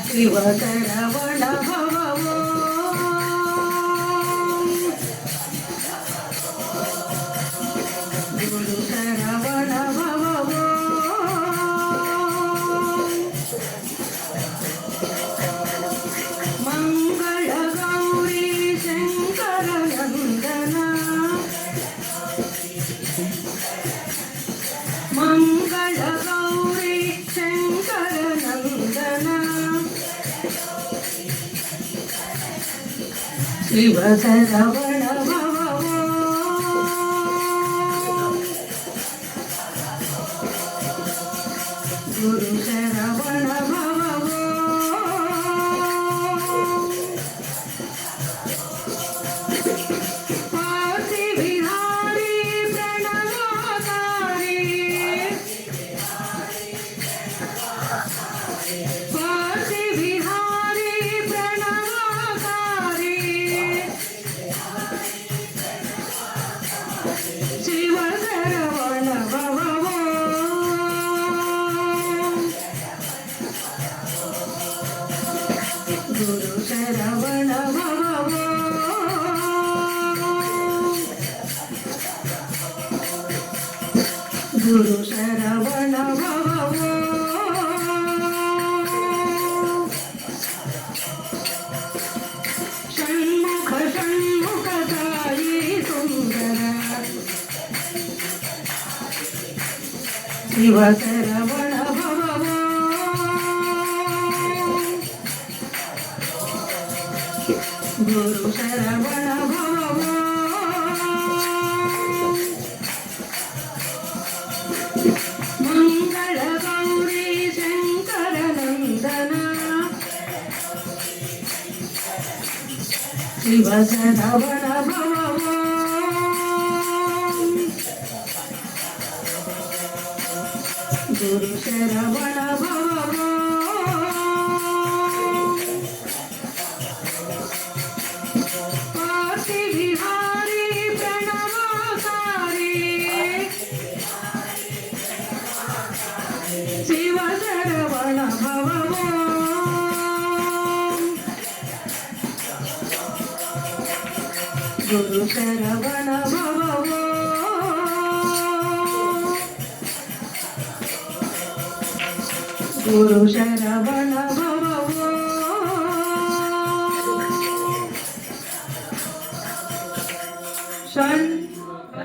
ಶಿವಶರವಣ ಭವವೋ Guru Sharavana ಭವವೋ Mangala Gauri Shankara Nandana Mangala Gauri Shankara Nandana Shiva Sharavana ಭವವೋ Guru Sharavana ಭವವೋ Parsi Vihari ಪ್ರಣವಕಾರಿ Parsi Vihari ಪ್ರಣವಕಾರಿ Shiva Sharavana ಭವವೋ Guru Sharavana ಭವವೋ Guru Sharavana ಭವವೋ Shanmukha Shanmukha Sai Sundara Shiva Sharavana ಭವವೋ Guru Sharavana ಭವವೋ Mangala Gauri Shankara Nandana Shiva Sharavana ಭವವೋ Guru Sharavana ಭವವೋ Parsi Vihari ಪ್ರಣವಕಾರಿ Shiva Sharavana ಭವವೋ Guru Sharavana ಭವವೋ Guru Sharavana ಭವವೋ Shanmukha